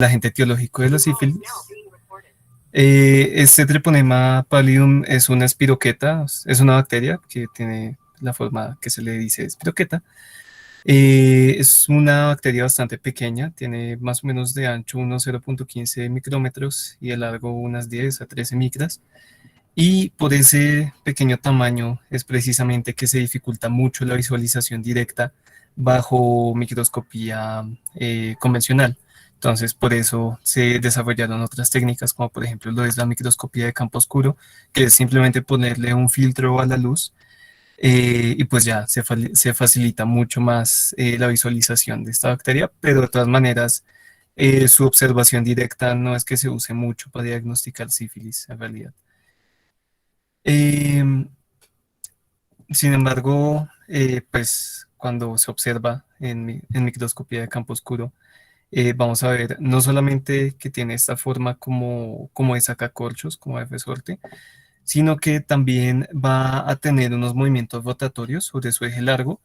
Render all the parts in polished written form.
el agente etiológico de la sífilis. Este Treponema pallidum es una espiroqueta, es una bacteria que tiene la forma que se le dice espiroqueta. Es una bacteria bastante pequeña, tiene más o menos de ancho unos 0.15 micrómetros y de largo unas 10 a 13 micras. Y por ese pequeño tamaño es precisamente que se dificulta mucho la visualización directa bajo microscopía convencional. Entonces, por eso se desarrollaron otras técnicas, como por ejemplo lo es la microscopía de campo oscuro, que es simplemente ponerle un filtro a la luz y pues ya se facilita mucho más la visualización de esta bacteria, pero de todas maneras su observación directa no es que se use mucho para diagnosticar sífilis en realidad. Eh, Sin embargo, pues cuando se observa en microscopía de campo oscuro, vamos a ver no solamente que tiene esta forma como de sacacorchos, como de resorte, sino que también va a tener unos movimientos rotatorios sobre su eje largo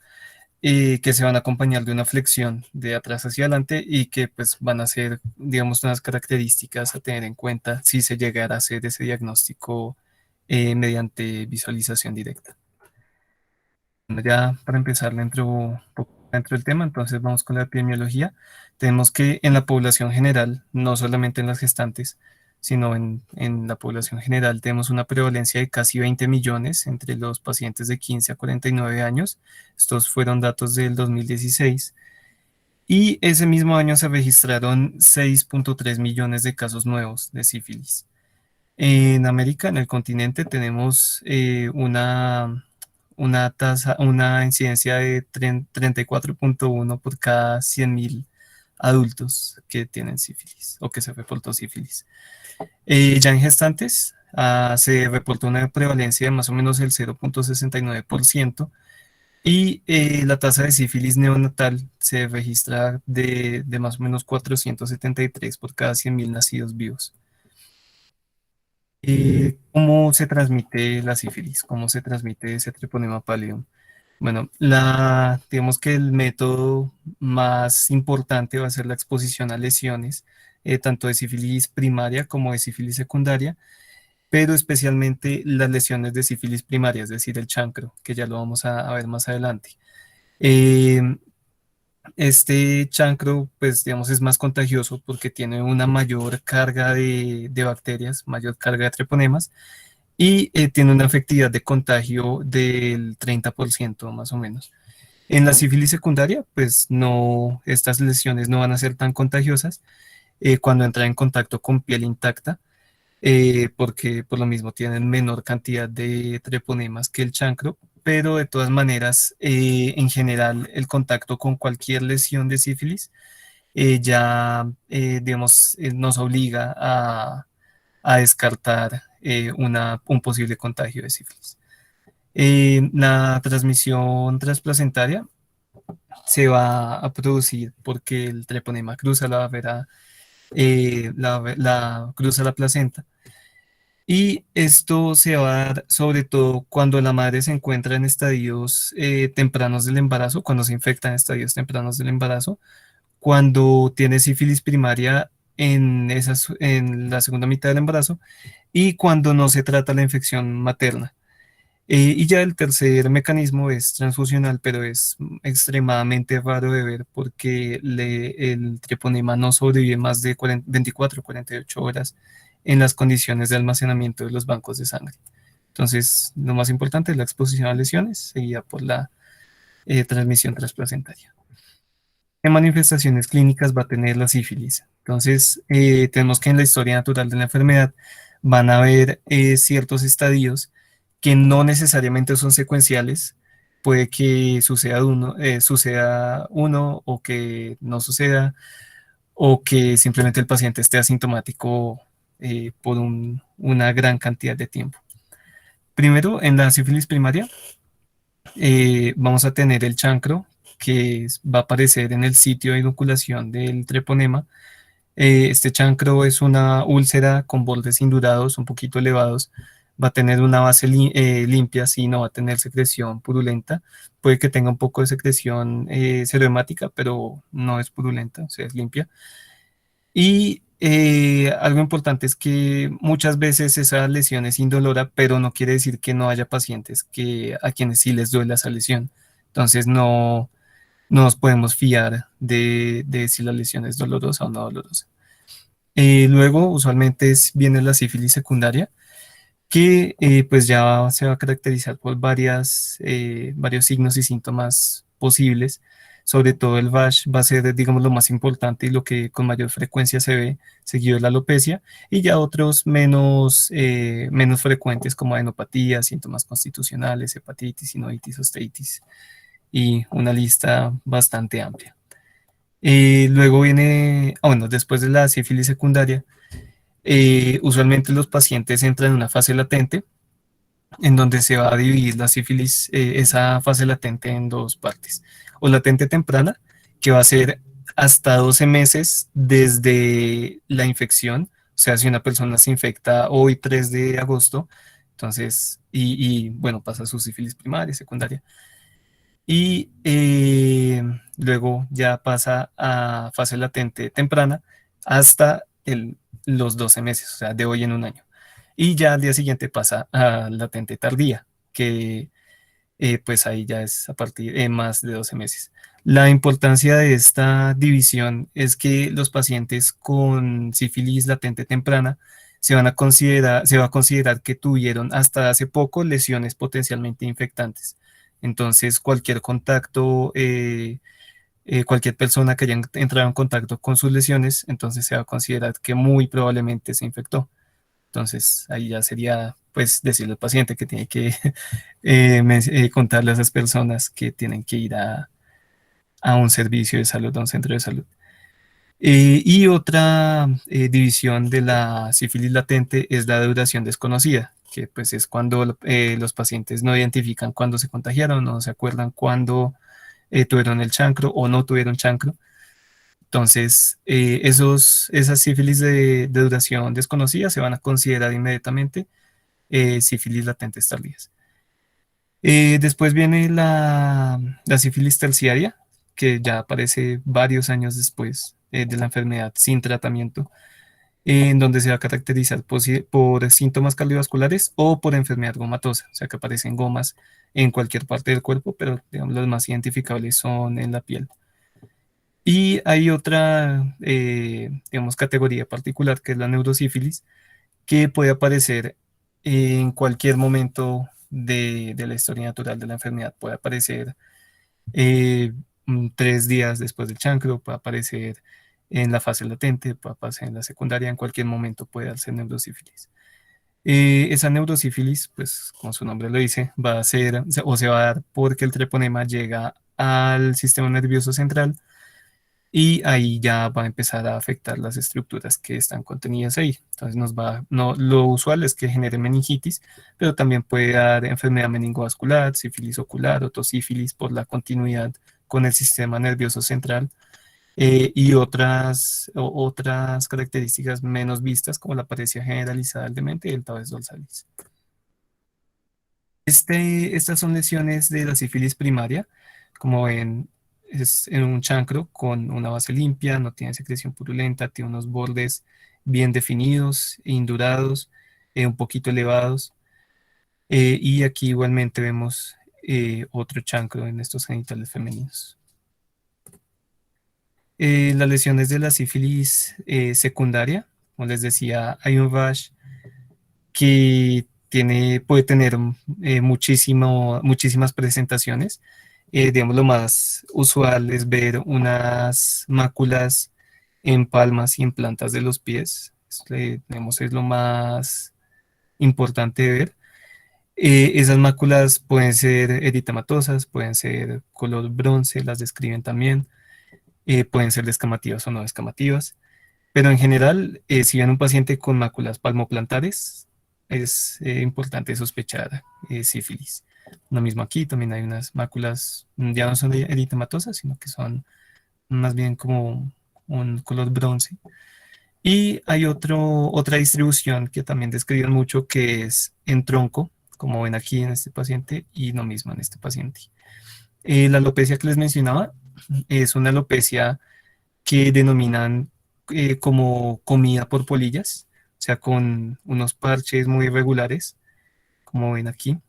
que se van a acompañar de una flexión de atrás hacia adelante y que pues van a ser, digamos, unas características a tener en cuenta si se llegara a hacer ese diagnóstico mediante visualización directa. Ya para empezar dentro, un poco dentro del tema, entonces vamos con la epidemiología. Tenemos que en la población general, no solamente en las gestantes, sino en la población general, tenemos una prevalencia de casi 20 millones entre los pacientes de 15 a 49 años. Estos fueron datos del 2016. Y ese mismo año se registraron 6.3 millones de casos nuevos de sífilis. En América, en el continente, tenemos una tasa, una incidencia de 34.1 por cada 100.000 adultos que tienen sífilis o que se reportó sífilis. Ya en gestantes se reportó una prevalencia de más o menos el 0.69% y la tasa de sífilis neonatal se registra de más o menos 473 por cada 100.000 nacidos vivos. ¿Cómo se transmite la sífilis? ¿Cómo se transmite ese treponema pallidum? Bueno, digamos que el método más importante va a ser la exposición a lesiones, tanto de sífilis primaria como de sífilis secundaria, pero especialmente las lesiones de sífilis primaria, es decir, el chancro, que ya lo vamos a ver más adelante. Eh, este chancro, pues digamos, es más contagioso porque tiene una mayor carga de bacterias, mayor carga de treponemas y tiene una efectividad de contagio del 30% más o menos. En la sífilis secundaria, pues no, estas lesiones no van a ser tan contagiosas cuando entra en contacto con piel intacta, porque por lo mismo tienen menor cantidad de treponemas que el chancro, pero de todas maneras, en general, el contacto con cualquier lesión de sífilis ya, digamos, nos obliga a descartar un posible contagio de sífilis. La transmisión transplacentaria se va a producir porque el treponema cruza la barrera, cruza la placenta. Y esto se va a dar sobre todo cuando la madre se encuentra en estadios tempranos del embarazo, cuando se infecta en estadios tempranos del embarazo, cuando tiene sífilis primaria en la segunda mitad del embarazo y cuando no se trata la infección materna. Y ya el tercer mecanismo es transfusional, pero es extremadamente raro de ver porque el treponema no sobrevive más de 24 o 48 horas en las condiciones de almacenamiento de los bancos de sangre. Entonces, lo más importante es la exposición a lesiones, seguida por la transmisión transplacentaria. ¿Qué manifestaciones clínicas va a tener la sífilis? Entonces, tenemos que en la historia natural de la enfermedad van a haber ciertos estadios que no necesariamente son secuenciales. Puede que suceda uno o que no suceda, o que simplemente el paciente esté asintomático por una gran cantidad de tiempo. Primero, en la sífilis primaria, vamos a tener el chancro, que va a aparecer en el sitio de inoculación del treponema. Este chancro es una úlcera con bordes indurados, un poquito elevados. Va a tener una base limpia, sí, no va a tener secreción purulenta. Puede que tenga un poco de secreción serohemática, pero no es purulenta, o sea, es limpia. Y algo importante es que muchas veces esa lesión es indolora, pero no quiere decir que no haya pacientes que, a quienes sí les duele esa lesión. Entonces no nos podemos fiar de si la lesión es dolorosa o no dolorosa. Luego, usualmente viene la sífilis secundaria, que pues ya se va a caracterizar por varios signos y síntomas posibles. Sobre todo el VASH va a ser, digamos, lo más importante y lo que con mayor frecuencia se ve, seguido de la alopecia, y ya otros menos frecuentes como adenopatía, síntomas constitucionales, hepatitis, sinovitis, osteitis, y una lista bastante amplia. Luego viene, bueno, después de la sífilis secundaria, usualmente los pacientes entran en una fase latente, en donde se va a dividir la sífilis, esa fase latente en dos partes. O latente temprana, que va a ser hasta 12 meses desde la infección. O sea, si una persona se infecta hoy 3 de agosto, entonces, bueno, pasa su sífilis primaria, secundaria. Y luego ya pasa a fase latente temprana hasta los 12 meses, o sea, de hoy en un año. Y ya al día siguiente pasa a latente tardía, que pues ahí ya es a partir de más de 12 meses. La importancia de esta división es que los pacientes con sífilis latente temprana se va a considerar que tuvieron hasta hace poco lesiones potencialmente infectantes. Entonces, cualquier contacto, cualquier persona que haya entrado en contacto con sus lesiones, entonces se va a considerar que muy probablemente se infectó. Entonces, ahí ya sería, pues, decirle al paciente que tiene que contarle a esas personas que tienen que ir a un servicio de salud, a un centro de salud. Y otra división de la sífilis latente es la de duración desconocida, que pues es cuando los pacientes no identifican cuándo se contagiaron, no se acuerdan cuándo tuvieron el chancro o no tuvieron chancro. Entonces, esas sífilis de duración desconocida se van a considerar inmediatamente sífilis latentes tardías. Después viene la sífilis terciaria, que ya aparece varios años después de la enfermedad sin tratamiento, en donde se va a caracterizar por síntomas cardiovasculares o por enfermedad gomatosa, o sea que aparecen gomas en cualquier parte del cuerpo, pero digamos, los más identificables son en la piel. Y hay otra, digamos, categoría particular que es la neurosífilis, que puede aparecer en cualquier momento de la historia natural de la enfermedad. Puede aparecer eh, 3 días después del chancro, puede aparecer en la fase latente, puede aparecer en la secundaria, en cualquier momento puede darse neurosífilis. Esa neurosífilis, pues como su nombre lo dice, va a ser o se va a dar porque el treponema llega al sistema nervioso central y ahí ya va a empezar a afectar las estructuras que están contenidas ahí. Entonces no, lo usual es que genere meningitis, pero también puede dar enfermedad meningovascular, sífilis ocular, otosífilis por la continuidad con el sistema nervioso central, y otras características menos vistas como la paresia generalizada del demente y el tabes dorsalis. Estas son lesiones de la sífilis primaria, como ven, es en un chancro con una base limpia, no tiene secreción purulenta, tiene unos bordes bien definidos, indurados, un poquito elevados. Y aquí igualmente vemos otro chancro en estos genitales femeninos. Las lesiones de la sífilis secundaria, como les decía, hay un rash que puede tener muchísimas presentaciones. Digamos, lo más usual es ver unas máculas en palmas y en plantas de los pies. Digamos, es lo más importante de ver. Esas máculas pueden ser eritematosas, pueden ser color bronce, las describen también, pueden ser descamativas o no descamativas. Pero en general, si ven un paciente con máculas palmoplantares, es importante sospechar sífilis. Lo mismo aquí, también hay unas máculas, ya no son eritematosas, sino que son más bien como un color bronce. Y hay otra distribución que también describen mucho, que es en tronco, como ven aquí en este paciente, y no mismo en este paciente. La alopecia que les mencionaba es una alopecia que denominan como comida por polillas, o sea, con unos parches muy irregulares, como ven aquí.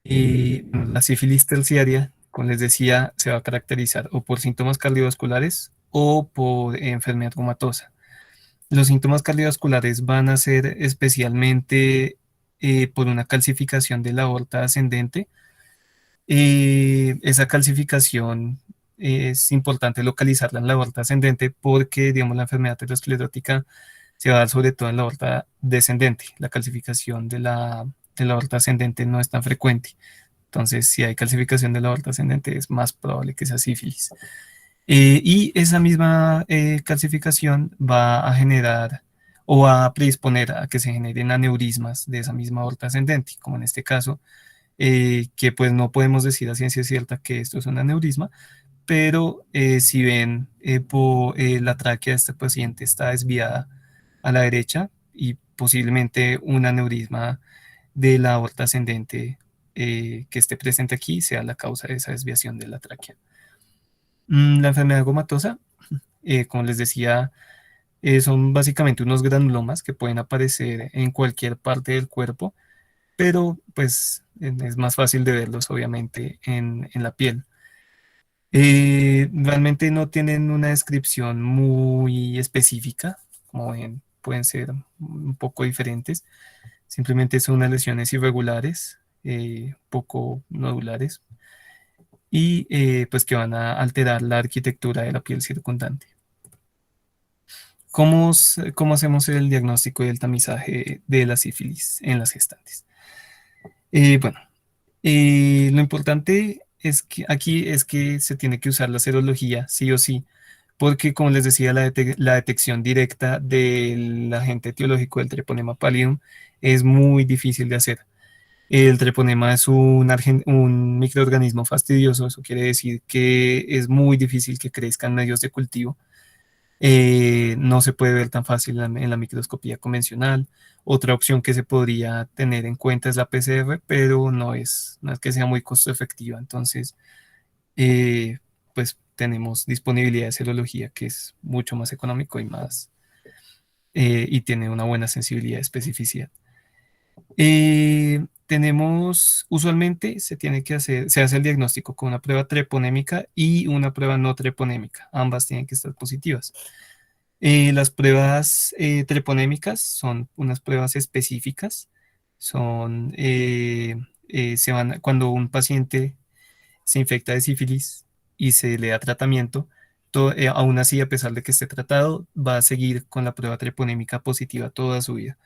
La sífilis terciaria, como les decía, se va a caracterizar o por síntomas cardiovasculares o por enfermedad reumatosa. Los síntomas cardiovasculares van a ser especialmente por una calcificación de la aorta ascendente. Esa calcificación es importante localizarla en la aorta ascendente porque, digamos, la enfermedad aterosclerótica se va a dar sobre todo en la aorta descendente. La calcificación de la aorta ascendente no es tan frecuente. Entonces, si hay calcificación de la aorta ascendente, es más probable que sea sífilis. Y esa misma calcificación va a generar o va a predisponer a que se generen aneurismas de esa misma aorta ascendente, como en este caso, que pues no podemos decir a ciencia cierta que esto es un aneurisma, pero si ven la tráquea de este paciente está desviada a la derecha y posiblemente un aneurisma de la aorta ascendente que esté presente aquí sea la causa de esa desviación de la tráquea. La enfermedad gomatosa, como les decía, son básicamente unos granulomas que pueden aparecer en cualquier parte del cuerpo, pero pues es más fácil de verlos obviamente en la piel. Realmente no tienen una descripción muy específica, como ven, pueden ser un poco diferentes, simplemente son unas lesiones irregulares, poco nodulares, y pues que van a alterar la arquitectura de la piel circundante. ¿Cómo hacemos el diagnóstico y el tamizaje de la sífilis en las gestantes? Bueno, lo importante es que aquí es que se tiene que usar la serología sí o sí, porque como les decía, la detección directa del agente etiológico del Treponema pallidum es muy difícil de hacer. El treponema es un microorganismo fastidioso, eso quiere decir que es muy difícil que crezca en medios de cultivo. No se puede ver tan fácil en la microscopía convencional. Otra opción que se podría tener en cuenta es la PCR, pero no es que sea muy costo efectiva. Entonces, eh, pues tenemos disponibilidad de serología que es mucho más económico y tiene una buena sensibilidad y especificidad. Usualmente se hace el diagnóstico con una prueba treponémica y una prueba no treponémica. Ambas tienen que estar positivas. Las pruebas treponémicas son unas pruebas específicas. Son, cuando un paciente se infecta de sífilis y se le da tratamiento, aún así, a pesar de que esté tratado, va a seguir con la prueba treponémica positiva toda su vida.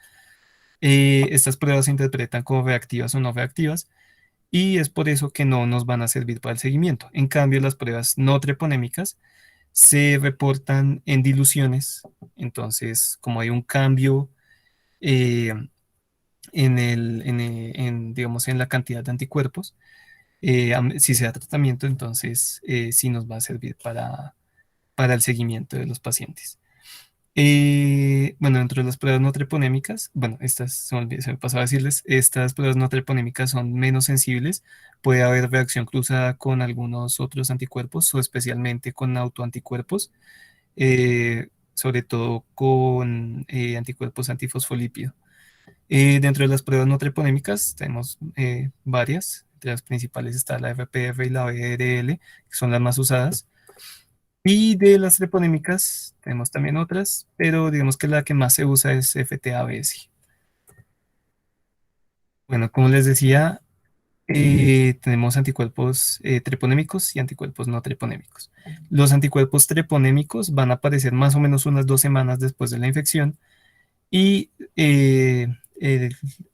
Estas pruebas se interpretan como reactivas o no reactivas y es por eso que no nos van a servir para el seguimiento. En cambio, las pruebas no treponémicas se reportan en diluciones. Entonces, como hay un cambio eh, digamos, en la cantidad de anticuerpos, si se da tratamiento, entonces sí nos va a servir para el seguimiento de los pacientes. Bueno, dentro de las pruebas no treponémicas, bueno, se me pasó a decirles, estas pruebas no treponémicas son menos sensibles. Puede haber reacción cruzada con algunos otros anticuerpos o especialmente con autoanticuerpos, sobre todo con anticuerpos antifosfolípido. Dentro de las pruebas no treponémicas tenemos varias. Entre las principales está la FPR y la BRL, que son las más usadas. Y de las treponémicas tenemos también otras, pero digamos que la que más se usa es FTABS. Bueno, como les decía, tenemos anticuerpos treponémicos y anticuerpos no treponémicos. Los anticuerpos treponémicos van a aparecer más o menos unas 2 semanas después de la infección y eh,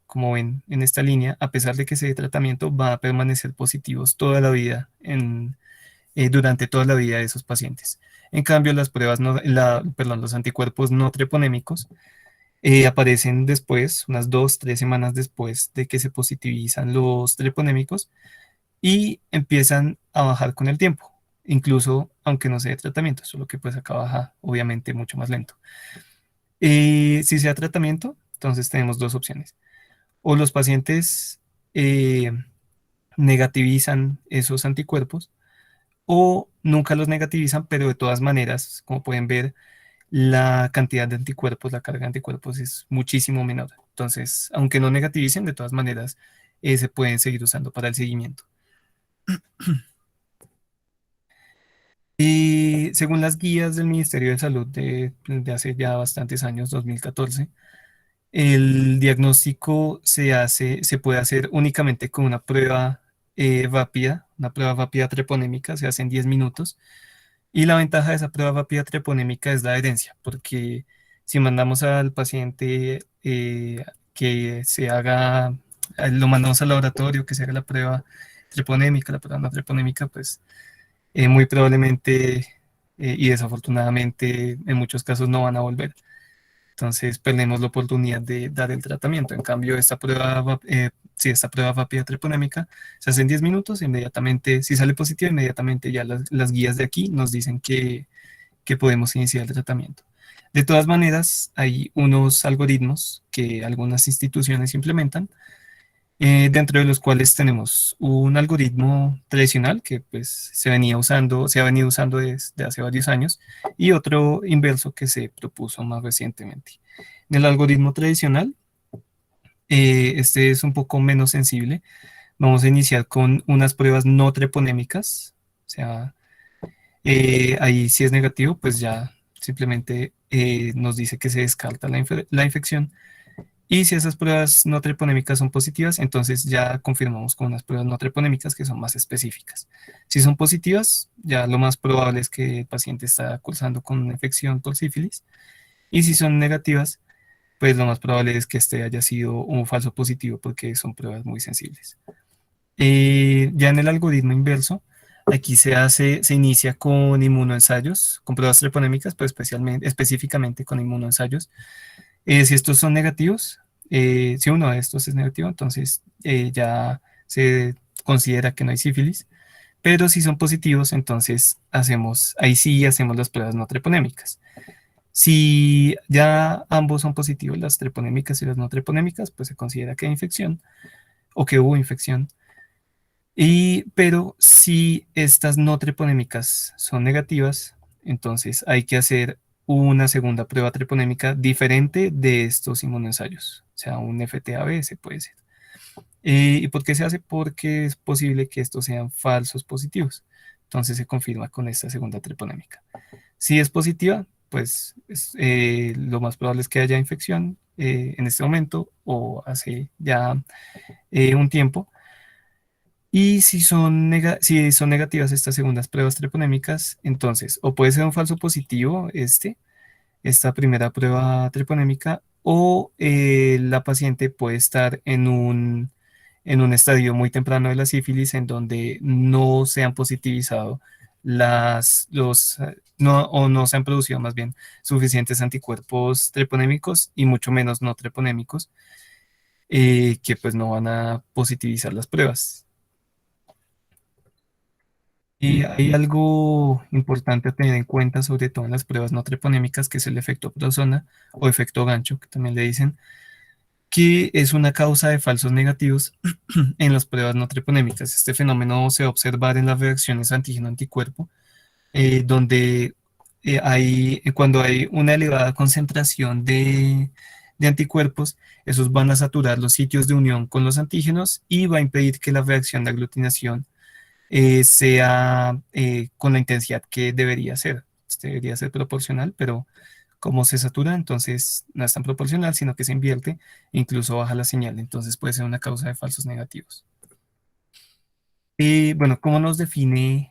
como ven en esta línea, a pesar de que se dé tratamiento, va a permanecer positivos toda la vida durante toda la vida de esos pacientes. En cambio, los anticuerpos no treponémicos aparecen después, unas 2, 3 semanas después de que se positivizan los treponémicos y empiezan a bajar con el tiempo, incluso aunque no se dé tratamiento, solo que pues acá baja obviamente mucho más lento. Si se da tratamiento, entonces tenemos dos opciones. O los pacientes eh, negativizan esos anticuerpos, o nunca los negativizan, pero de todas maneras, como pueden ver, la cantidad de anticuerpos, la carga de anticuerpos es muchísimo menor. Entonces, aunque no negativicen, de todas maneras, se pueden seguir usando para el seguimiento. Y según las guías del Ministerio de Salud de hace ya bastantes años, 2014, el diagnóstico se puede hacer únicamente con una prueba rápida, una prueba rápida treponémica, se hace en 10 minutos. Y la ventaja de esa prueba rápida treponémica es la adherencia, porque si mandamos al paciente que se haga, lo mandamos al laboratorio, que se haga la prueba treponémica, la prueba no treponémica, pues muy probablemente y desafortunadamente en muchos casos no van a volver. Entonces perdemos la oportunidad de dar el tratamiento. En cambio, si esta prueba rápida treponémica se hace en 10 minutos, inmediatamente, si sale positiva, inmediatamente ya las guías de aquí nos dicen que podemos iniciar el tratamiento. De todas maneras, hay unos algoritmos que algunas instituciones implementan, dentro de los cuales tenemos un algoritmo tradicional que pues se ha venido usando desde hace varios años y otro inverso que se propuso más recientemente. En el algoritmo tradicional, este es un poco menos sensible. Vamos a iniciar con unas pruebas no treponémicas, o sea, ahí si es negativo, pues ya simplemente nos dice que se descarta la infección. Y si esas pruebas no treponémicas son positivas, entonces ya confirmamos con unas pruebas no treponémicas que son más específicas. Si son positivas, ya lo más probable es que el paciente está cursando con una infección por sífilis. Y si son negativas, pues lo más probable es que este haya sido un falso positivo porque son pruebas muy sensibles. Ya en el algoritmo inverso, aquí se inicia con inmunoensayos, con pruebas treponémicas, pero específicamente con inmunoensayos. Si estos son negativos, si uno de estos es negativo, entonces ya se considera que no hay sífilis. Pero si son positivos, entonces ahí sí hacemos las pruebas no treponémicas. Si ya ambos son positivos, las treponémicas y las no treponémicas, pues se considera que hay infección o que hubo infección. Pero si estas no treponémicas son negativas, entonces hay que hacer una segunda prueba treponémica diferente de estos inmunoensayos, o sea, un FTAB se puede ser. ¿Y por qué se hace? Porque es posible que estos sean falsos positivos. Entonces se confirma con esta segunda treponémica. Si es positiva, pues lo más probable es que haya infección en este momento o hace ya un tiempo. Y si son negativas estas segundas pruebas treponémicas, entonces o puede ser un falso positivo esta primera prueba treponémica, o la paciente puede estar en un estadio muy temprano de la sífilis en donde no se han positivizado o no se han producido más bien suficientes anticuerpos treponémicos y mucho menos no treponémicos, que pues no van a positivizar las pruebas. Y hay algo importante a tener en cuenta, sobre todo en las pruebas no treponémicas, que es el efecto prosona o efecto gancho, que también le dicen, que es una causa de falsos negativos en las pruebas no treponémicas. Este fenómeno se va a observar en las reacciones antígeno-anticuerpo, donde cuando hay una elevada concentración de anticuerpos, esos van a saturar los sitios de unión con los antígenos y va a impedir que la reacción de aglutinación sea con la intensidad que debería ser. Este debería ser proporcional, pero como se satura, entonces no es tan proporcional, sino que se invierte e incluso baja la señal. Entonces puede ser una causa de falsos negativos. Bueno, cómo nos definen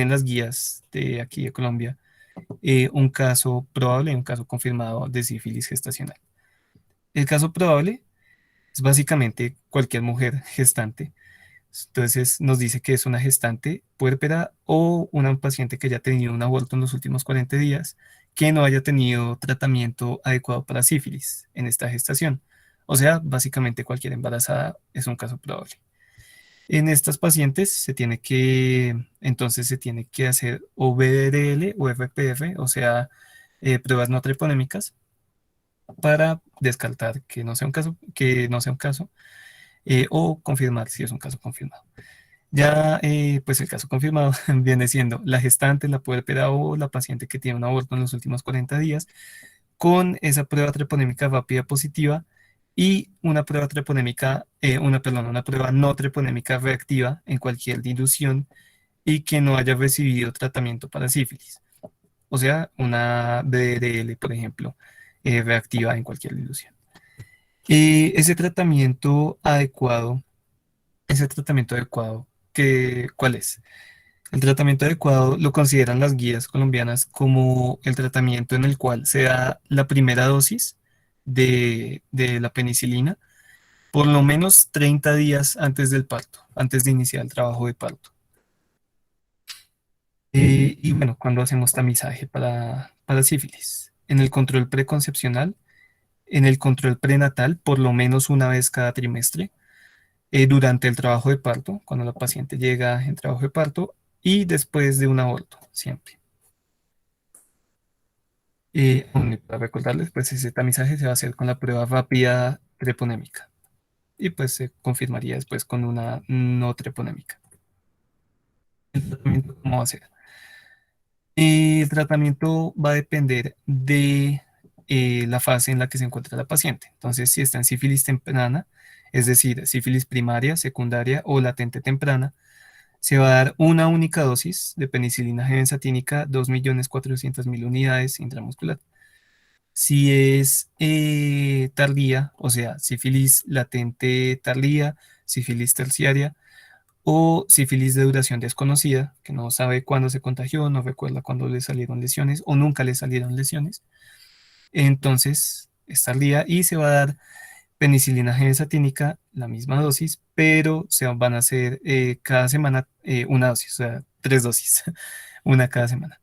las guías de aquí de Colombia? Un caso probable y un caso confirmado de sífilis gestacional. El caso probable es básicamente cualquier mujer gestante. Entonces nos dice que es una gestante puérpera o una paciente que haya tenido un aborto en los últimos 40 días, que no haya tenido tratamiento adecuado para sífilis en esta gestación. O sea, básicamente cualquier embarazada es un caso probable. En estas pacientes entonces se tiene que hacer o BDRL o FPF, o sea, pruebas no treponémicas, para descartar que no sea un caso, o confirmar si es un caso confirmado. Ya, pues el caso confirmado viene siendo la gestante, la puérpera o la paciente que tiene un aborto en los últimos 40 días, con esa prueba treponémica rápida positiva y una prueba treponémica, perdón, una prueba no treponémica reactiva en cualquier dilución y que no haya recibido tratamiento para sífilis. O sea, una BDRL, por ejemplo, reactiva en cualquier dilución. Ese tratamiento adecuado, ese tratamiento adecuado, ¿cuál es? El tratamiento adecuado lo consideran las guías colombianas como el tratamiento en el cual se da la primera dosis de la penicilina por lo menos 30 días antes del parto, antes de iniciar el trabajo de parto. Y bueno, cuando hacemos tamizaje para sífilis, en el control preconcepcional, en el control prenatal, por lo menos una vez cada trimestre, durante el trabajo de parto, cuando la paciente llega en trabajo de parto, y después de un aborto, siempre. Bueno, y para recordarles, pues ese tamizaje se va a hacer con la prueba rápida treponémica y pues se confirmaría después con una no treponémica. ¿El tratamiento cómo va a ser? El tratamiento va a depender de la fase en la que se encuentra la paciente. Entonces, si está en sífilis temprana, es decir, sífilis primaria, secundaria o latente temprana, se va a dar una única dosis de penicilina G-benzatínica, 2.400.000 unidades intramuscular. Si es tardía, o sea, sífilis latente tardía, sífilis terciaria o sífilis de duración desconocida, que no sabe cuándo se contagió, no recuerda cuándo le salieron lesiones o nunca le salieron lesiones, entonces es tardía y se va a dar penicilina G-benzatínica, la misma dosis, pero se van a hacer cada semana una dosis, o sea, tres dosis, una cada semana.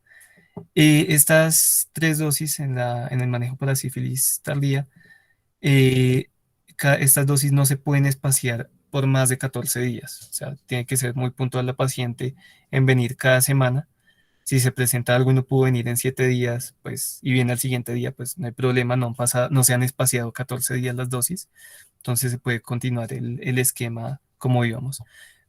Estas tres dosis en el manejo para sífilis tardía, eh, estas dosis no se pueden espaciar por más de 14 días. O sea, tiene que ser muy puntual la paciente en venir cada semana. Si se presenta algo y no pudo venir en 7 días, pues, y viene al siguiente día, pues no hay problema, no se han espaciado 14 días las dosis. Entonces se puede continuar el esquema como íbamos.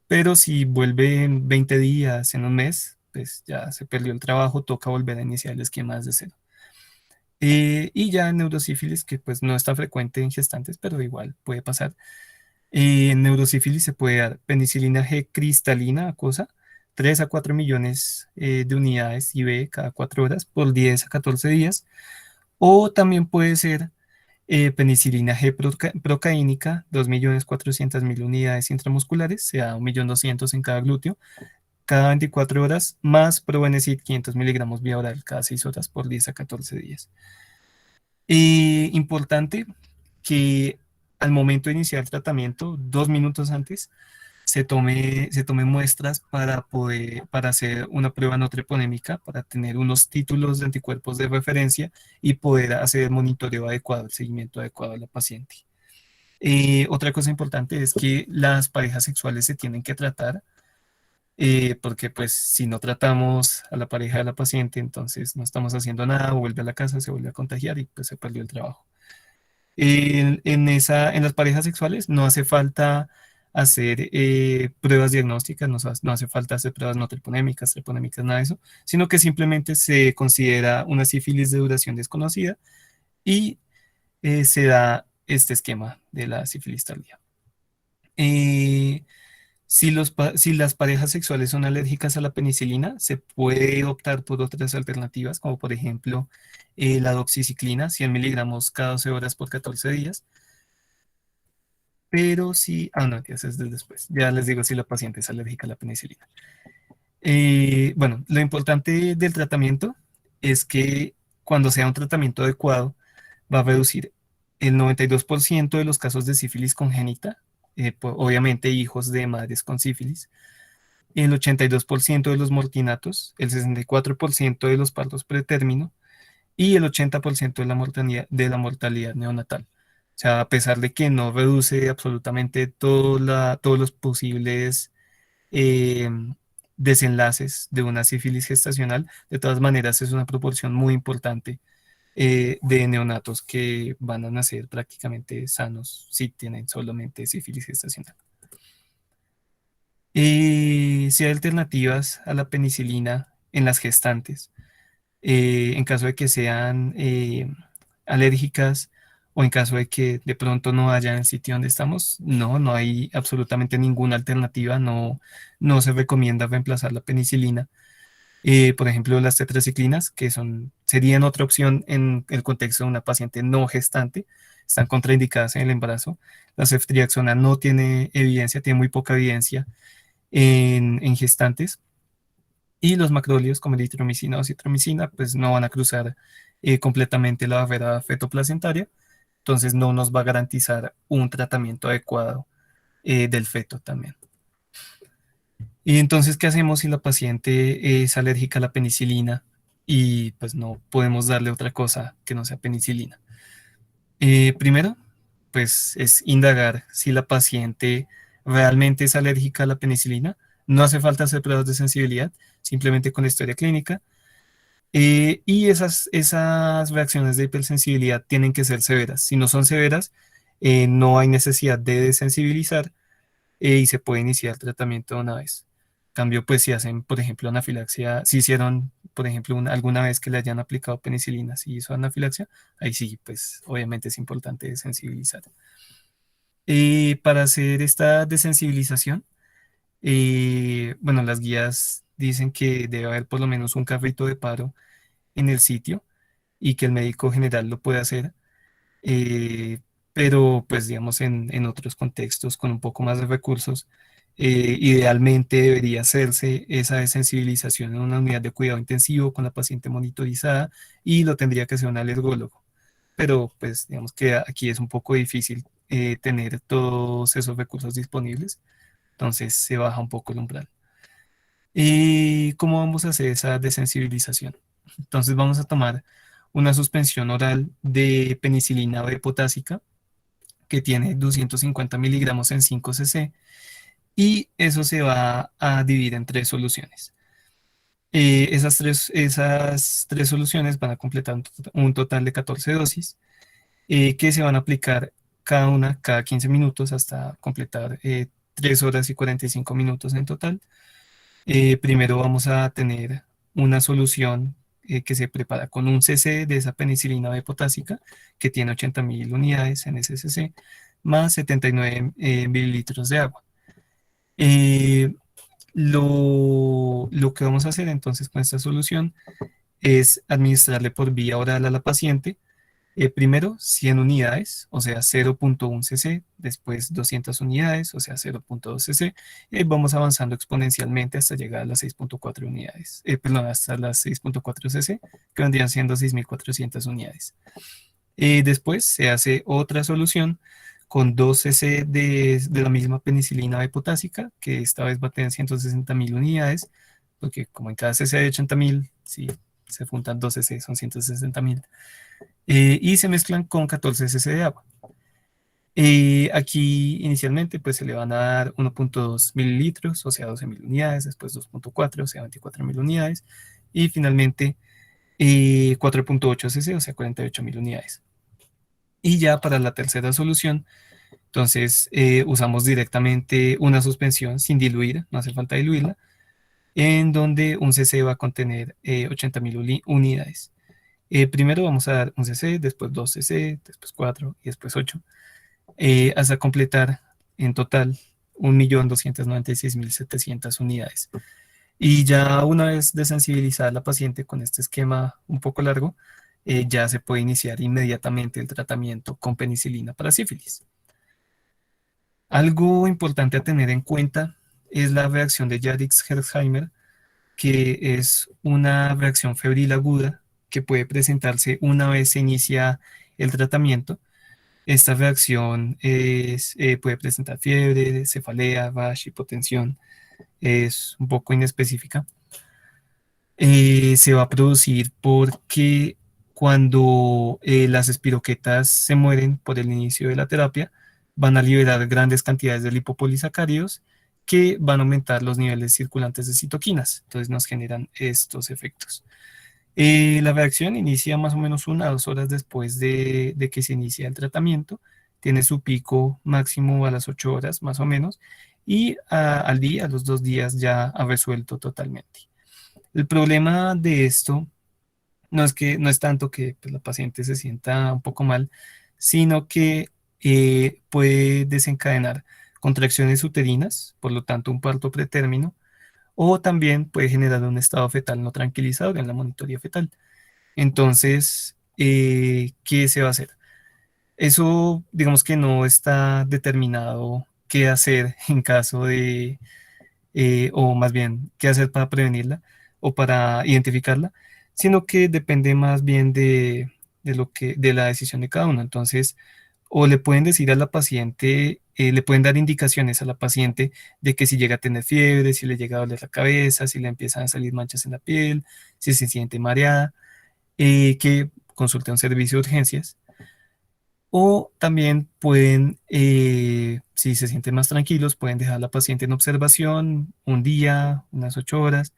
Pero si vuelve en 20 días, en un mes, pues ya se perdió el trabajo, toca volver a iniciar el esquema desde cero. Y ya en neurosífilis, que pues no está frecuente en gestantes, pero igual puede pasar. En neurosífilis se puede dar penicilina G cristalina acuosa, 3 a 4 millones de unidades IV cada 4 horas por 10 a 14 días. O también puede ser penicilina G procaínica, 2.400.000 unidades intramusculares, sea 1.200.000 en cada glúteo, cada 24 horas, más Probenecid 500 miligramos vía oral cada 6 horas por 10 a 14 días. Importante que al momento de iniciar el tratamiento, 2 minutos antes, se tome muestras para hacer una prueba no treponémica, para tener unos títulos de anticuerpos de referencia y poder hacer el monitoreo adecuado, el seguimiento adecuado a la paciente. Otra cosa importante es que las parejas sexuales se tienen que tratar, porque pues si no tratamos a la pareja de la paciente, entonces no estamos haciendo nada, vuelve a la casa, se vuelve a contagiar y pues se perdió el trabajo. En las parejas sexuales no hace falta hacer pruebas diagnósticas, no hace falta hacer pruebas no treponémicas, nada de eso, sino que simplemente se considera una sífilis de duración desconocida y se da este esquema de la sífilis tardía. Eh, si las parejas sexuales son alérgicas a la penicilina, se puede optar por otras alternativas, como por ejemplo la doxiciclina, 100 miligramos cada 12 horas por 14 días. Pero sí, no, que eso es después. Ya les digo si la paciente es alérgica a la penicilina. Bueno, lo importante del tratamiento es que cuando sea un tratamiento adecuado, va a reducir el 92% de los casos de sífilis congénita, obviamente hijos de madres con sífilis, el 82% de los mortinatos, el 64% de los partos pretérmino y el 80% de la mortalidad neonatal. O sea, a pesar de que no reduce absolutamente todos los posibles eh, desenlaces de una sífilis gestacional, de todas maneras es una proporción muy importante de neonatos que van a nacer prácticamente sanos si tienen solamente sífilis gestacional. Si hay alternativas a la penicilina en las gestantes, en caso de que sean alérgicas o en caso de que de pronto no haya en el sitio donde estamos, no hay absolutamente ninguna alternativa, no se recomienda reemplazar la penicilina. Por ejemplo, las tetraciclinas, serían otra opción en el contexto de una paciente no gestante, están contraindicadas en el embarazo. La ceftriaxona no tiene evidencia, tiene muy poca evidencia en gestantes. Y los macrólidos como eritromicina o citromicina, pues no van a cruzar completamente la barrera fetoplacentaria, entonces no nos va a garantizar un tratamiento adecuado del feto también. Y entonces, ¿qué hacemos si la paciente es alérgica a la penicilina y pues no podemos darle otra cosa que no sea penicilina? Primero, pues es indagar si la paciente realmente es alérgica a la penicilina. No hace falta hacer pruebas de sensibilidad, simplemente con la historia clínica. Y esas reacciones de hipersensibilidad tienen que ser severas. Si no son severas, no hay necesidad de desensibilizar y se puede iniciar el tratamiento de una vez. En cambio, pues si hacen, por ejemplo, anafilaxia, si hicieron, por ejemplo, alguna vez que le hayan aplicado penicilina, si hizo anafilaxia, ahí sí, pues obviamente es importante desensibilizar. Para hacer esta desensibilización, bueno, las guías dicen que debe haber por lo menos un carrito de paro en el sitio y que el médico general lo puede hacer, eh, pero pues digamos en otros contextos con un poco más de recursos, idealmente debería hacerse esa desensibilización en una unidad de cuidado intensivo con la paciente monitorizada y lo tendría que hacer un alergólogo, pero pues digamos que aquí es un poco difícil tener todos esos recursos disponibles, entonces se baja un poco el umbral. ¿Cómo vamos a hacer esa desensibilización? Entonces vamos a tomar una suspensión oral de penicilina B potásica que tiene 250 miligramos en 5 cc y eso se va a dividir en tres soluciones. Esas tres soluciones van a completar un total de 14 dosis que se van a aplicar cada una cada 15 minutos hasta completar 3 horas y 45 minutos en total. Primero vamos a tener una solución que se prepara con un cc de esa penicilina B potásica que tiene 80.000 unidades en ese cc más 79 mililitros de agua. Eh, lo que vamos a hacer entonces con esta solución es administrarle por vía oral a la paciente primero 100 unidades, o sea 0.1 cc, después 200 unidades, o sea 0.2 cc, y vamos avanzando exponencialmente hasta llegar a las 6.4 unidades, perdón, hasta las 6.4 cc, que vendrían siendo 6.400 unidades. Después se hace otra solución con 2 cc de la misma penicilina B potásica, que esta vez va a tener 160.000 unidades, porque como en cada cc hay 80.000, si se juntan 2 cc son 160.000 y se mezclan con 14 cc de agua. Aquí inicialmente pues se le van a dar 1.2 mililitros, o sea 12.000 unidades, después 2.4, o sea 24.000 unidades, y finalmente 4.8 cc, o sea 48.000 unidades. Y ya para la tercera solución, entonces usamos directamente una suspensión sin diluir, no hace falta diluirla, en donde un cc va a contener 80.000 unidades. Primero vamos a dar un cc, después 2 cc, después 4 y después 8, hasta completar en total 1.296.700 unidades. Y ya una vez desensibilizada la paciente con este esquema un poco largo, ya se puede iniciar inmediatamente el tratamiento con penicilina para sífilis. Algo importante a tener en cuenta es la reacción de Jardix-Herxheimer, que es una reacción febril aguda que puede presentarse una vez se inicia el tratamiento. Esta reacción puede presentar fiebre, cefalea, rash, hipotensión, es un poco inespecífica. Se va a producir porque cuando las espiroquetas se mueren por el inicio de la terapia, van a liberar grandes cantidades de lipopolisacáridos que van a aumentar los niveles circulantes de citoquinas. Entonces nos generan estos efectos. La reacción inicia más o menos 1 a 2 horas después de que se inicia el tratamiento. Tiene su pico máximo a las 8 horas más o menos y al día, a los 2 días ya ha resuelto totalmente. El problema de esto no es tanto que pues, la paciente se sienta un poco mal, sino que puede desencadenar contracciones uterinas, por lo tanto un parto pretérmino, o también puede generar un estado fetal no tranquilizador en la monitoría fetal. Entonces, ¿qué se va a hacer? Eso, digamos que no está determinado qué hacer en caso de, o más bien, qué hacer para prevenirla o para identificarla, sino que depende más bien de la decisión de cada uno. Entonces, o le pueden decir a la paciente, le pueden dar indicaciones a la paciente de que si llega a tener fiebre, si le llega a doler la cabeza, si le empiezan a salir manchas en la piel, si se siente mareada, que consulte un servicio de urgencias. O también pueden, si se sienten más tranquilos, pueden dejar a la paciente en observación un día, unas 8 horas,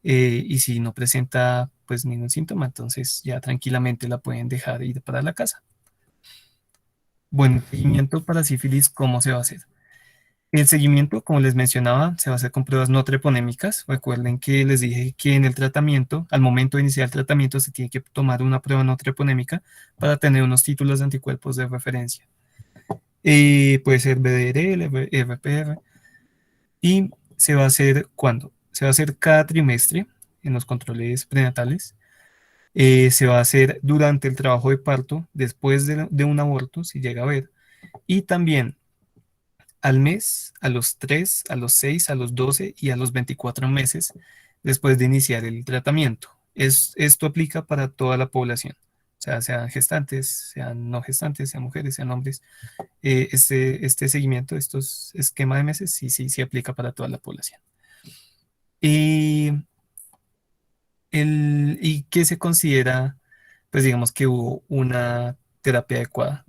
y si no presenta pues ningún síntoma, entonces ya tranquilamente la pueden dejar ir para la casa. Bueno, seguimiento para sífilis, ¿cómo se va a hacer? El seguimiento, como les mencionaba, se va a hacer con pruebas no treponémicas. Recuerden que les dije que en el tratamiento, al momento de iniciar el tratamiento, se tiene que tomar una prueba no treponémica para tener unos títulos de anticuerpos de referencia. Puede ser BDRL, RPR, y se va a hacer ¿cuándo? Se va a hacer cada trimestre en los controles prenatales. Se va a hacer durante el trabajo de parto, después de un aborto, si llega a haber, y también al mes, a los 3, a los 6, a los 12 y a los 24 meses después de iniciar el tratamiento. Esto aplica para toda la población, o sea, sean gestantes, sean no gestantes, sean mujeres, sean hombres. Este seguimiento, estos esquema de meses, sí, sí, sí aplica para toda la población. Y, ¿y qué se considera? Pues digamos que hubo una terapia adecuada.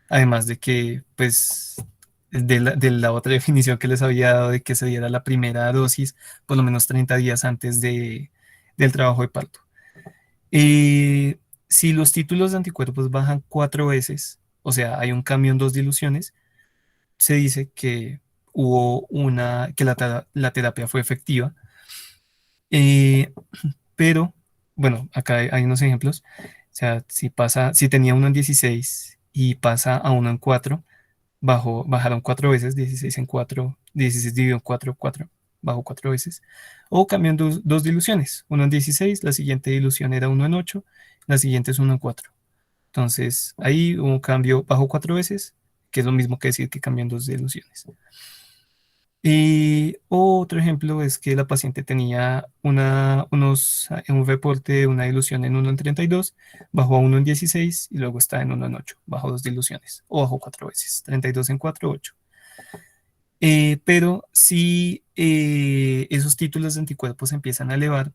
Además de que, pues, de la otra definición que les había dado de que se diera la primera dosis por lo menos 30 días antes del trabajo de parto. Si los títulos de anticuerpos bajan 4 veces, o sea, hay un cambio en dos diluciones, se dice que que la terapia fue efectiva. Eh, pero, bueno, acá hay unos ejemplos. O sea, si tenía uno en 16 y pasa a uno en 4, bajaron 4 veces, 16 en 4, 16 dividido en 4, 4, bajó 4 veces. O cambian dos diluciones, uno en 16, la siguiente dilución era uno en 8, la siguiente es uno en 4. Entonces, ahí hubo un cambio, bajó 4 veces, que es lo mismo que decir que cambian dos diluciones. Y otro ejemplo es que la paciente tenía un reporte de una dilución en uno en 32, bajó a uno en 16 y luego está en uno en 8, bajó dos diluciones o bajó 4 veces, 32 en 4, 8. Pero si esos títulos de anticuerpos empiezan a elevar,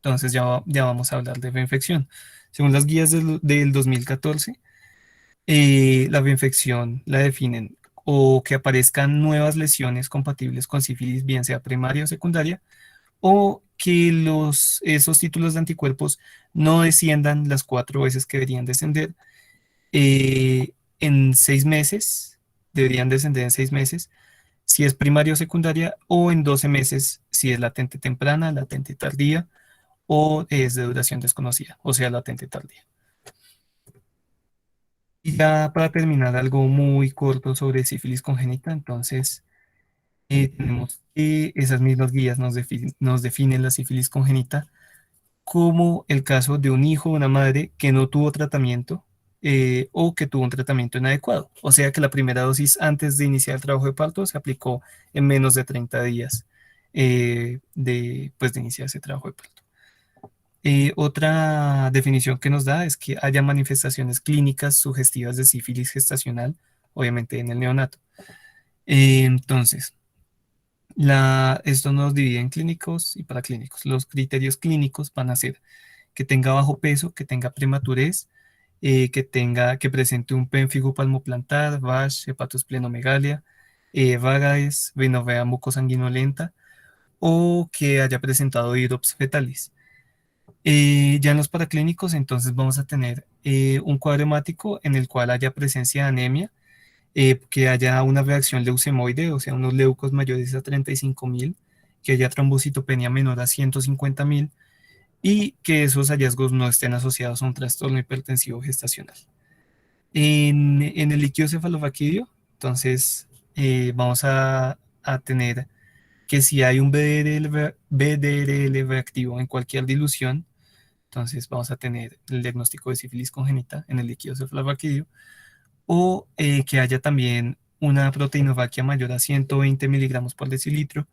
entonces ya vamos a hablar de reinfección. Según las guías del 2014, la reinfección la definen o que aparezcan nuevas lesiones compatibles con sífilis, bien sea primaria o secundaria, o que esos títulos de anticuerpos no desciendan las 4 veces que deberían descender en 6 meses, deberían descender en 6 meses, si es primaria o secundaria, o en 12 meses, si es latente temprana, latente tardía, o es de duración desconocida, o sea, latente tardía. Y ya para terminar, algo muy corto sobre sífilis congénita, entonces tenemos que esas mismas guías nos definen la sífilis congénita como el caso de un hijo o una madre que no tuvo tratamiento o que tuvo un tratamiento inadecuado. O sea que la primera dosis antes de iniciar el trabajo de parto se aplicó en menos de 30 días de iniciar ese trabajo de parto. Otra definición que nos da es que haya manifestaciones clínicas sugestivas de sífilis gestacional, obviamente en el neonato. Entonces, esto nos divide en clínicos y paraclínicos. Los criterios clínicos van a ser que tenga bajo peso, que tenga prematurez, que presente un pénfigo palmoplantar, VASH, hepatosplenomegalia, Vagaes, rinorrea mucosanguinolenta o que haya presentado hidrops fetalis. Ya en los paraclínicos, entonces vamos a tener un cuadro hemático en el cual haya presencia de anemia, que haya una reacción leucemoide, o sea, unos leucos mayores a 35.000, que haya trombocitopenia menor a 150.000 y que esos hallazgos no estén asociados a un trastorno hipertensivo gestacional. En el líquido cefalorraquídeo, entonces vamos a tener que si hay un BDRL reactivo en cualquier dilución, entonces vamos a tener el diagnóstico de sífilis congénita en el líquido cefalorraquídeo, o que haya también una proteinorraquia mayor a 120 miligramos por decilitro,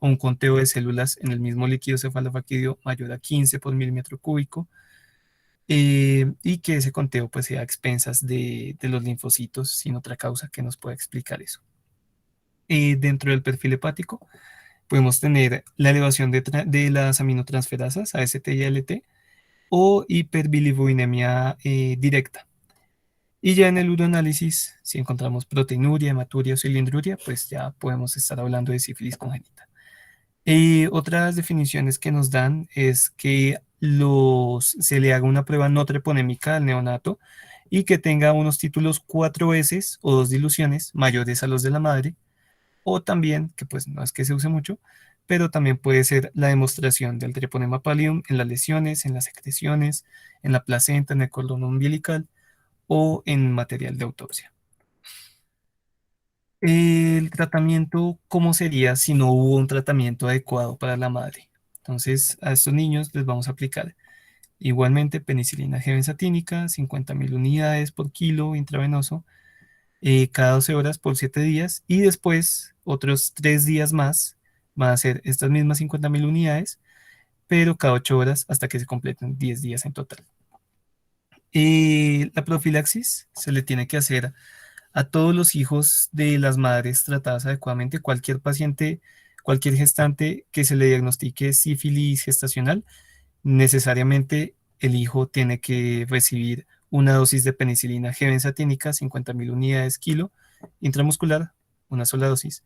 o un conteo de células en el mismo líquido cefalorraquídeo mayor a 15 por milímetro cúbico, y que ese conteo pues sea a expensas de los linfocitos sin otra causa que nos pueda explicar eso. Dentro del perfil hepático podemos tener la elevación de las aminotransferasas AST y ALT o hiperbilirubinemia directa. Y ya en el uroanálisis, si encontramos proteinuria, hematuria o cilindruria, pues ya podemos estar hablando de sífilis congénita. Otras definiciones que nos dan es que se le haga una prueba no treponémica al neonato y que tenga unos títulos 4S o 2 diluciones mayores a los de la madre, o también, que pues no es que se use mucho, pero también puede ser la demostración del treponema pallidum en las lesiones, en las secreciones, en la placenta, en el cordón umbilical o en material de autopsia. El tratamiento, ¿cómo sería si no hubo un tratamiento adecuado para la madre? Entonces, a estos niños les vamos a aplicar igualmente penicilina G benzatínica, 50.000 unidades por kilo intravenoso, cada 12 horas por 7 días, y después otros 3 días más van a ser estas mismas 50.000 unidades, pero cada 8 horas hasta que se completen 10 días en total. La profilaxis se le tiene que hacer a todos los hijos de las madres tratadas adecuadamente. Cualquier paciente, cualquier gestante que se le diagnostique sífilis gestacional, necesariamente el hijo tiene que recibir una dosis de penicilina G benzatínica, 50.000 unidades kilo, intramuscular, una sola dosis,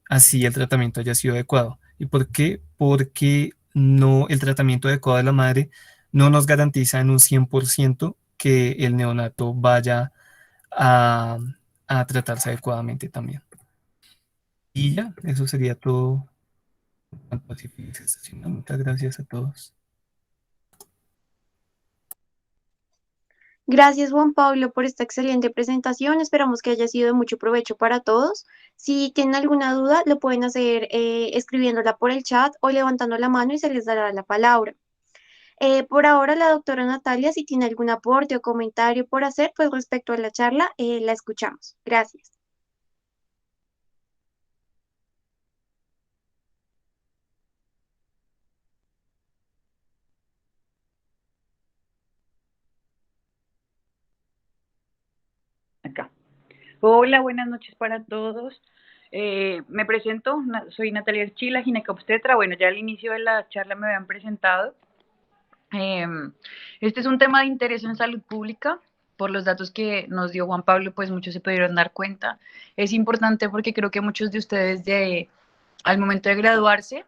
así el tratamiento haya sido adecuado. ¿Y por qué? Porque no, el tratamiento adecuado de la madre no nos garantiza en un 100% que el neonato vaya a, a tratarse adecuadamente también. Y ya, eso sería todo en cuanto a sífilis gestacional. Muchas gracias a todos. Gracias, Juan Pablo, por esta excelente presentación. Esperamos que haya sido de mucho provecho para todos. Si tienen alguna duda, lo pueden hacer escribiéndola por el chat o levantando la mano y se les dará la palabra. Por ahora, la doctora Natalia, si tiene algún aporte o comentario por hacer, pues respecto a la charla, la escuchamos. Gracias. Acá. Hola, buenas noches para todos. Me presento, soy Natalia Archila, ginecobstetra. Bueno, ya al inicio de la charla me habían presentado. Este es un tema de interés en salud pública. Por los datos que nos dio Juan Pablo, pues muchos se pudieron dar cuenta. Es importante porque creo que muchos de ustedes al momento de graduarse,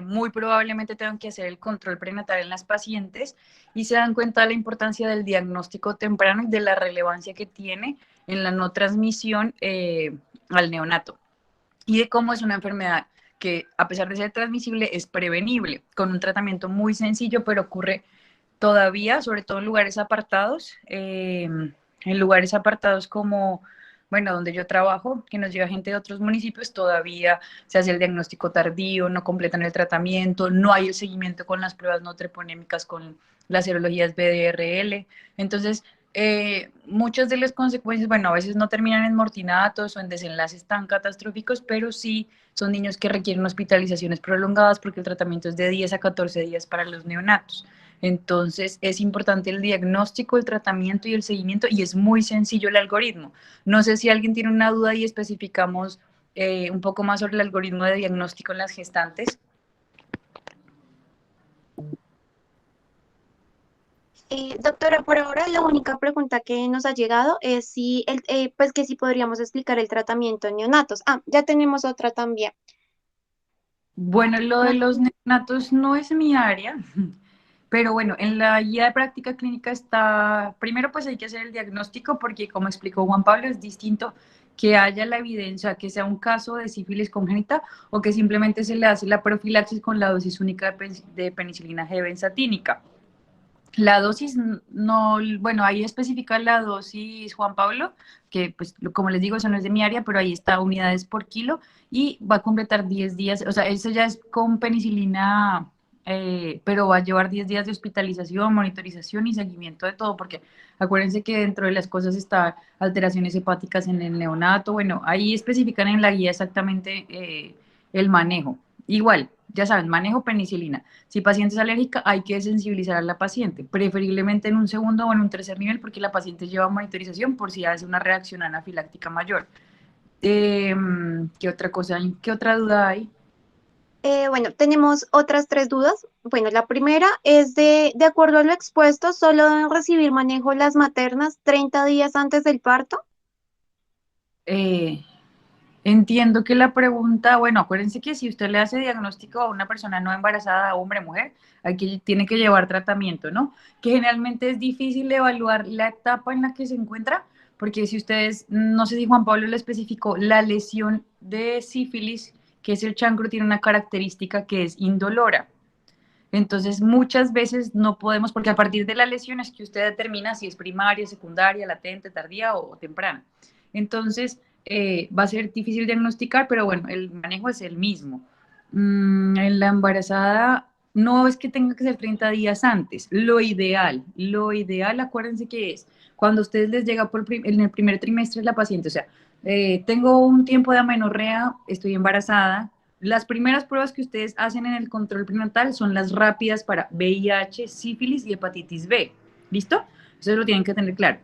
muy probablemente tengan que hacer el control prenatal en las pacientes y se dan cuenta de la importancia del diagnóstico temprano y de la relevancia que tiene en la no transmisión al neonato y de cómo es una enfermedad que a pesar de ser transmisible es prevenible con un tratamiento muy sencillo, pero ocurre todavía, sobre todo en lugares apartados como, bueno, donde yo trabajo, que nos llega gente de otros municipios, todavía se hace el diagnóstico tardío, no completan el tratamiento, no hay el seguimiento con las pruebas no treponémicas, con las serologías BDRL. Entonces, muchas de las consecuencias, bueno, a veces no terminan en mortinatos o en desenlaces tan catastróficos, pero sí son niños que requieren hospitalizaciones prolongadas porque el tratamiento es de 10 a 14 días para los neonatos. Entonces, es importante el diagnóstico, el tratamiento y el seguimiento, y es muy sencillo el algoritmo. No sé si alguien tiene una duda y especificamos un poco más sobre el algoritmo de diagnóstico en las gestantes. Doctora, por ahora la única pregunta que nos ha llegado es si, pues que si podríamos explicar el tratamiento en neonatos. Ah, ya tenemos otra también. Bueno, lo de los neonatos no es mi área, Pero bueno, en la guía de práctica clínica está, primero pues hay que hacer el diagnóstico porque como explicó Juan Pablo, es distinto que haya la evidencia, que sea un caso de sífilis congénita o que simplemente se le hace la profilaxis con la dosis única de penicilina G benzatínica. La dosis, no, bueno, ahí especifica la dosis, Juan Pablo, que pues como les digo, eso no es de mi área, pero ahí está unidades por kilo y va a completar 10 días, o sea, eso ya es con penicilina, pero va a llevar 10 días de hospitalización, monitorización y seguimiento de todo, porque acuérdense que dentro de las cosas está alteraciones hepáticas en el neonato, bueno, ahí especifican en la guía exactamente el manejo. Igual, ya saben, manejo penicilina. Si paciente es alérgica, hay que sensibilizar a la paciente, preferiblemente en un segundo o en un tercer nivel, porque la paciente lleva monitorización por si hace una reacción anafiláctica mayor. ¿Qué otra cosa hay? ¿Qué otra duda hay? Bueno, tenemos otras 3 dudas. Bueno, la primera es de acuerdo a lo expuesto, solo deben recibir manejo las maternas 30 días antes del parto. Eh, Entiendo que la pregunta, bueno, acuérdense que si usted le hace diagnóstico a una persona no embarazada, hombre, mujer, aquí tiene que llevar tratamiento, ¿no? Que generalmente es difícil evaluar la etapa en la que se encuentra, porque si ustedes, no sé si Juan Pablo le especificó, la lesión de sífilis, que es el chancro, tiene una característica que es indolora. Entonces, muchas veces no podemos, porque a partir de la lesión es que usted determina si es primaria, secundaria, latente, tardía o temprana. Entonces, va a ser difícil diagnosticar, pero bueno, el manejo es el mismo. En la embarazada, no es que tenga que ser 30 días antes. Lo ideal, acuérdense que es cuando a ustedes les llega en el primer trimestre la paciente, o sea, tengo un tiempo de amenorrea, estoy embarazada, las primeras pruebas que ustedes hacen en el control prenatal son las rápidas para VIH, sífilis y hepatitis B. ¿Listo? Eso lo tienen que tener claro.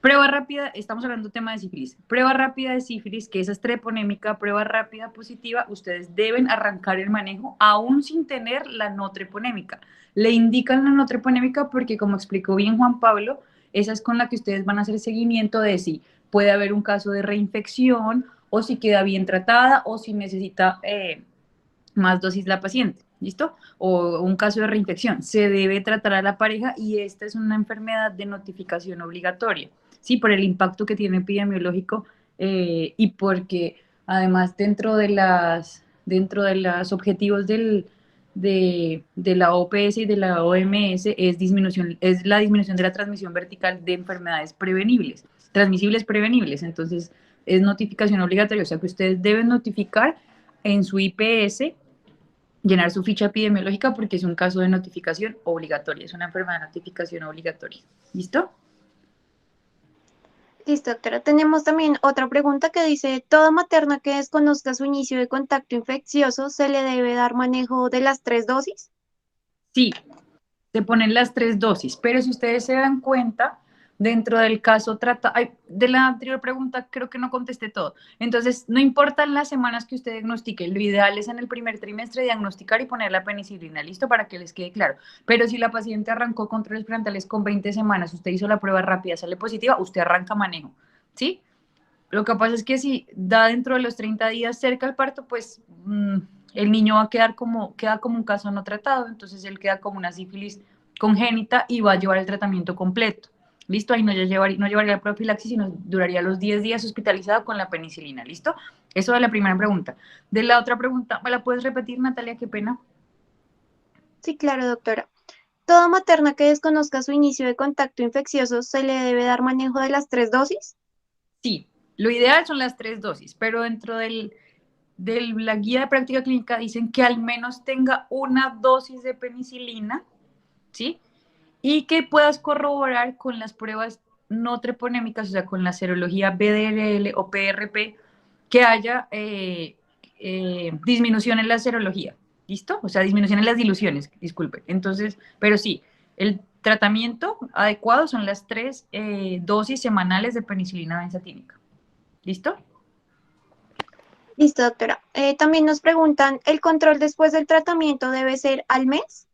Prueba rápida, estamos hablando de tema de sífilis. Prueba rápida de sífilis, que esa es treponémica, prueba rápida positiva, ustedes deben arrancar el manejo aún sin tener la no treponémica. Le indican la no treponémica porque, como explicó bien Juan Pablo, esa es con la que ustedes van a hacer seguimiento de si puede haber un caso de reinfección o si queda bien tratada o si necesita más dosis la paciente, ¿listo? O un caso de reinfección. Se debe tratar a la pareja y esta es una enfermedad de notificación obligatoria, ¿sí? Por el impacto que tiene epidemiológico y porque además dentro de los objetivos de la OPS y de la OMS es la disminución de la transmisión vertical de enfermedades prevenibles, transmisibles prevenibles. Entonces, es notificación obligatoria, o sea que ustedes deben notificar en su IPS, llenar su ficha epidemiológica porque es un caso de notificación obligatoria, es una enfermedad de notificación obligatoria. ¿Listo? Listo, doctora. Tenemos también otra pregunta que dice, ¿toda materna que desconozca su inicio de contacto infeccioso se le debe dar manejo de las 3 dosis? Sí, se ponen las 3 dosis, pero si ustedes se dan cuenta, dentro del caso de la anterior pregunta creo que no contesté todo. Entonces, no importan las semanas que usted diagnostique, lo ideal es en el primer trimestre diagnosticar y poner la penicilina, listo, para que les quede claro. Pero si la paciente arrancó controles prenatales con 20 semanas, usted hizo la prueba rápida, sale positiva, usted arranca manejo, ¿sí? Lo que pasa es que si da dentro de los 30 días cerca al parto, pues el niño va a queda como un caso no tratado, entonces él queda como una sífilis congénita y va a llevar el tratamiento completo. ¿Listo? Ahí no llevaría la profilaxis, sino duraría los 10 días hospitalizado con la penicilina. ¿Listo? Eso de la primera pregunta. De la otra pregunta, ¿me la puedes repetir, Natalia? Qué pena. Sí, claro, doctora. ¿Toda materna que desconozca su inicio de contacto infeccioso se le debe dar manejo de las 3 dosis? Sí, lo ideal son las 3 dosis, pero dentro de la guía de práctica clínica dicen que al menos tenga una dosis de penicilina, ¿sí? Y que puedas corroborar con las pruebas no treponémicas, o sea, con la serología BDLL o PRP, que haya disminución en la serología, ¿listo? O sea, disminución en las diluciones, disculpe. Entonces, pero sí, el tratamiento adecuado son las 3 dosis semanales de penicilina benzatínica, ¿listo? Listo, doctora. También nos preguntan, ¿el control después del tratamiento debe ser al mes?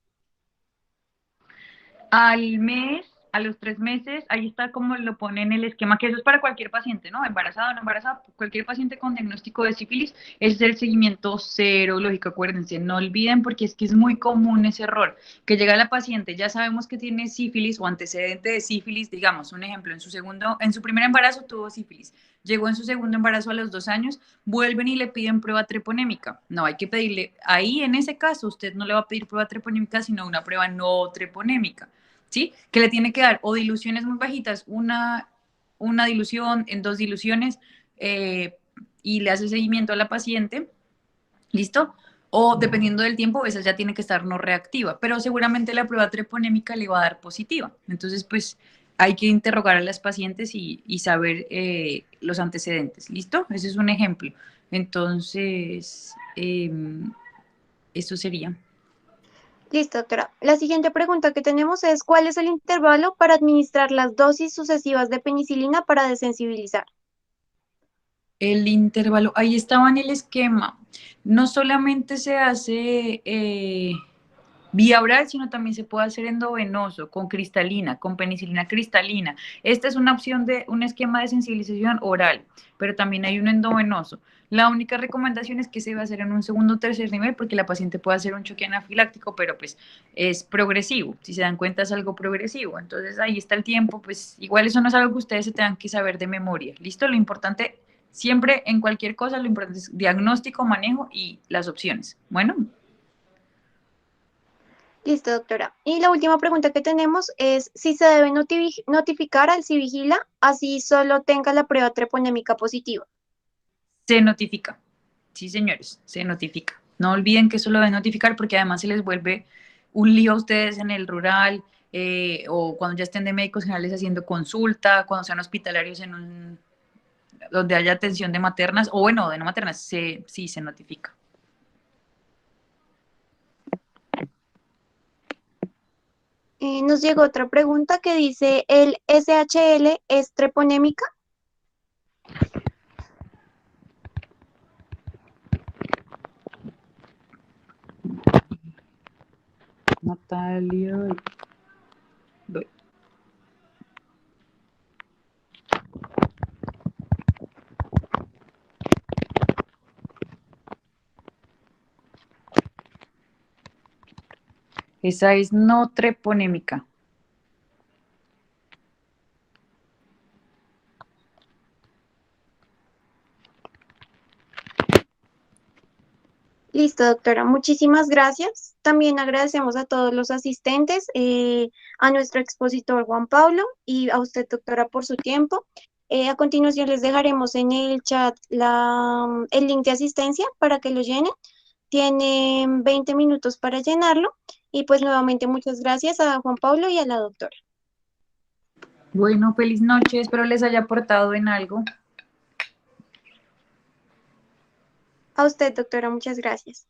Al mes, a los 3 meses, ahí está como lo pone en el esquema, que eso es para cualquier paciente, ¿no? Embarazada o no embarazada, cualquier paciente con diagnóstico de sífilis, ese es el seguimiento serológico, acuérdense, no olviden porque es que es muy común ese error, que llega la paciente, ya sabemos que tiene sífilis o antecedente de sífilis, digamos, un ejemplo, en su primer embarazo tuvo sífilis, llegó en su segundo embarazo a los 2 años, vuelven y le piden prueba treponémica. No, hay que pedirle, ahí en ese caso usted no le va a pedir prueba treponémica, sino una prueba no treponémica. ¿Sí? Que le tiene que dar o diluciones muy bajitas, una dilución en 2 diluciones y le hace seguimiento a la paciente, ¿listo? O dependiendo del tiempo, esa ya tiene que estar no reactiva, pero seguramente la prueba treponémica le va a dar positiva. Entonces, pues hay que interrogar a las pacientes y saber los antecedentes, ¿listo? Ese es un ejemplo. Entonces, esto sería. Listo, doctora. La siguiente pregunta que tenemos es, ¿cuál es el intervalo para administrar las dosis sucesivas de penicilina para desensibilizar? El intervalo, ahí estaba en el esquema. No solamente se hace vía oral, sino también se puede hacer endovenoso, con cristalina, con penicilina cristalina. Esta es una opción de un esquema de sensibilización oral, pero también hay un endovenoso. La única recomendación es que se va a hacer en un segundo o tercer nivel porque la paciente puede hacer un choque anafiláctico, pero pues es progresivo. Si se dan cuenta es algo progresivo. Entonces ahí está el tiempo, pues igual eso no es algo que ustedes se tengan que saber de memoria. ¿Listo? Lo importante siempre en cualquier cosa, lo importante es diagnóstico, manejo y las opciones. Bueno. Listo, doctora. Y la última pregunta que tenemos es si se debe notificar al Civigila, así solo tenga la prueba treponémica positiva. Se notifica. Sí, señores, se notifica. No olviden que eso lo deben notificar porque además se les vuelve un lío a ustedes en el rural o cuando ya estén de médicos generales haciendo consulta, cuando sean hospitalarios donde haya atención de maternas o bueno, de no maternas, sí se notifica. Nos llegó otra pregunta que dice, ¿el SHL es treponémica? Natalia. Doy. Esa es no treponémica. Listo, doctora. Muchísimas gracias. También agradecemos a todos los asistentes, a nuestro expositor Juan Pablo y a usted, doctora, por su tiempo. A continuación les dejaremos en el chat el link de asistencia para que lo llenen. Tienen 20 minutos para llenarlo. Y pues nuevamente muchas gracias a Juan Pablo y a la doctora. Bueno, feliz noche. Espero les haya aportado en algo. A usted, doctora, muchas gracias.